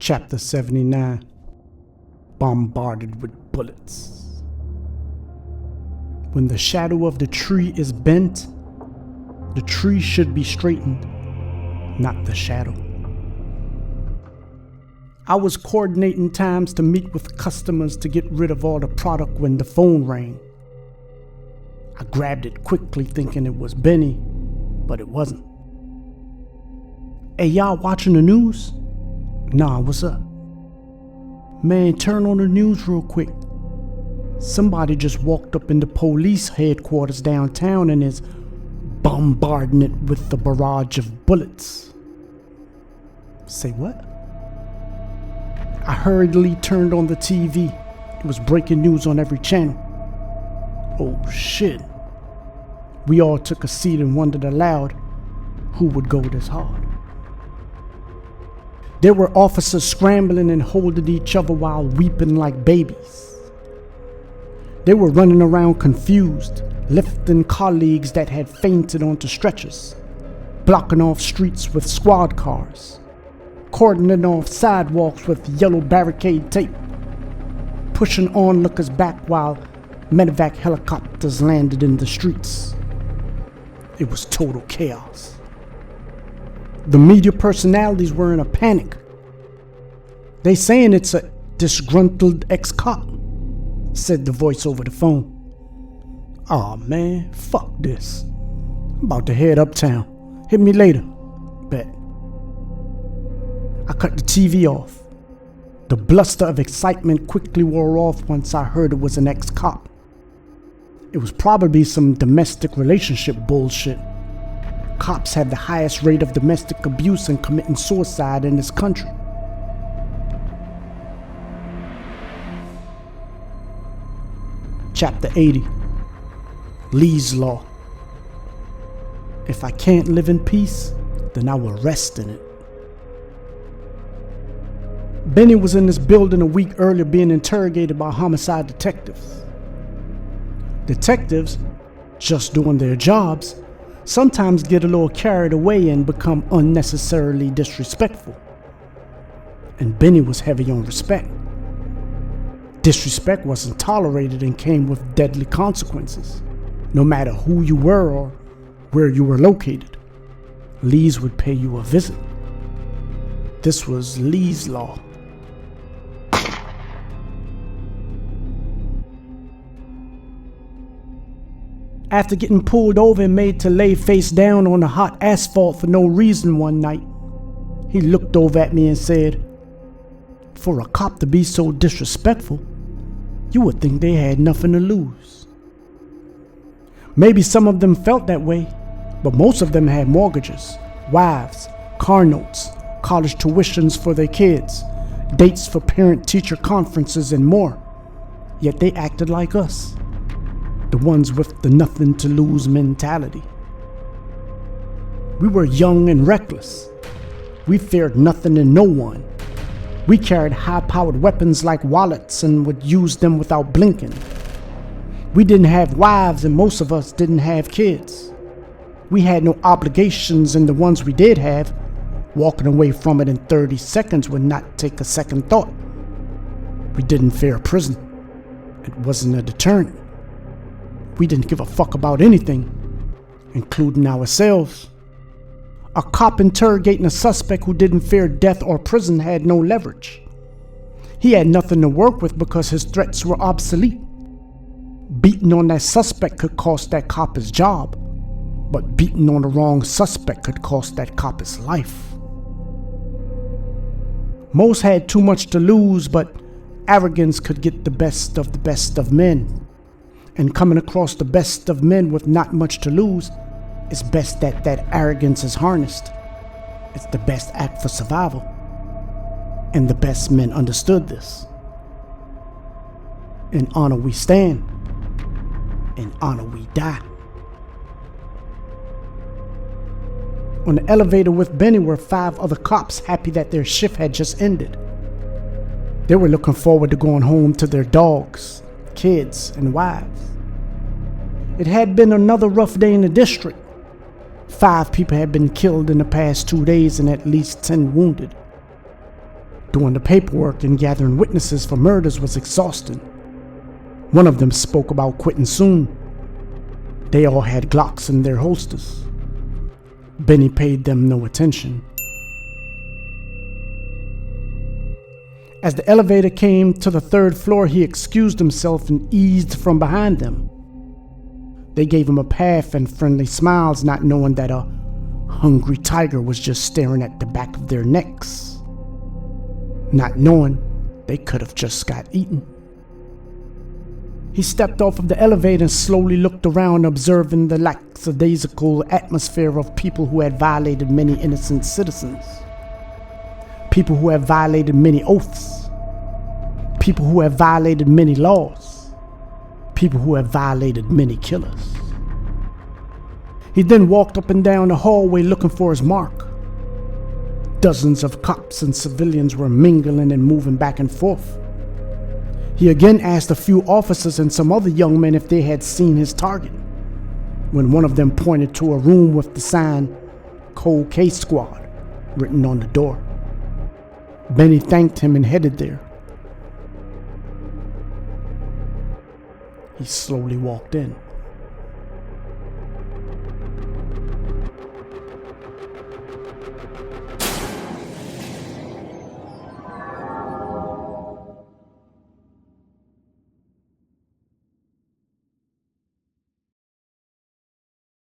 Chapter 79. Bombarded with bullets. When the shadow of the tree is bent, the tree should be straightened, not the shadow. I was coordinating times to meet with customers to get rid of all the product when the phone rang. I grabbed it quickly thinking it was Benny, but it wasn't. Hey, y'all watching the news? Nah, what's up? Man, turn on the news real quick. Somebody just walked up in the police headquarters downtown and is bombarding it with the barrage of bullets. Say what? I hurriedly turned on the TV. It was breaking news on every channel. Oh shit. We all took a seat and wondered aloud who would go this hard. There were officers scrambling and holding each other while weeping like babies. They were running around confused, lifting colleagues that had fainted onto stretchers, blocking off streets with squad cars, cordoning off sidewalks with yellow barricade tape, pushing onlookers back while medevac helicopters landed in the streets. It was total chaos. The media personalities were in a panic. They saying it's a disgruntled ex-cop, said the voice over the phone. Aw man, fuck this. I'm about to head uptown. Hit me later. Bet. I cut the TV off. The bluster of excitement quickly wore off once I heard it was an ex-cop. It was probably some domestic relationship bullshit. Cops have the highest rate of domestic abuse and committing suicide in this country. Chapter 80. Lee's Law. If I can't live in peace, then I will rest in it. Benny was in this building a week earlier being interrogated by homicide detectives. Detectives, just doing their jobs, sometimes get a little carried away and become unnecessarily disrespectful. And Benny was heavy on respect. Disrespect wasn't tolerated and came with deadly consequences, no matter who you were or where you were located. Lee's would pay you a visit. This was Lee's Law. After getting pulled over and made to lay face down on the hot asphalt for no reason one night, he looked over at me and said, "For a cop to be so disrespectful, you would think they had nothing to lose." Maybe some of them felt that way, but most of them had mortgages, wives, car notes, college tuitions for their kids, dates for parent-teacher conferences, and more. Yet they acted like us. The ones with the nothing to lose mentality. We were young and reckless. We feared nothing and no one. We carried high-powered weapons like wallets and would use them without blinking. We didn't have wives and most of us didn't have kids. We had no obligations, and the ones we did have, walking away from it in 30 seconds would not take a second thought. We didn't fear prison. It wasn't a deterrent. We didn't give a fuck about anything, including ourselves. A cop interrogating a suspect who didn't fear death or prison had no leverage. He had nothing to work with because his threats were obsolete. Beating on that suspect could cost that cop his job, but beating on the wrong suspect could cost that cop his life. Most had too much to lose, but arrogance could get the best of men. And coming across the best of men with not much to lose, it's best that arrogance is harnessed. It's the best act for survival. And the best men understood this. In honor we stand. In honor we die. On the elevator with Benny were 5 other cops, happy that their shift had just ended. They were looking forward to going home to their dogs, kids, and wives. It had been another rough day in the district. 5 people had been killed in the past 2 days and at least 10 wounded. Doing the paperwork and gathering witnesses for murders was exhausting. One of them spoke about quitting soon. They all had Glocks in their holsters. Benny paid them no attention. As the elevator came to the 3rd floor, he excused himself and eased from behind them. They gave him a pass and friendly smiles, not knowing that a hungry tiger was just staring at the back of their necks. Not knowing they could have just got eaten. He stepped off of the elevator and slowly looked around, observing the lackadaisical atmosphere of people who had violated many innocent citizens. People who have violated many oaths. People who have violated many laws. People who have violated many killers. He then walked up and down the hallway looking for his mark. Dozens of cops and civilians were mingling and moving back and forth. He again asked a few officers and some other young men if they had seen his target, when one of them pointed to a room with the sign Cold Case Squad written on the door. Benny thanked him and headed there. He slowly walked in.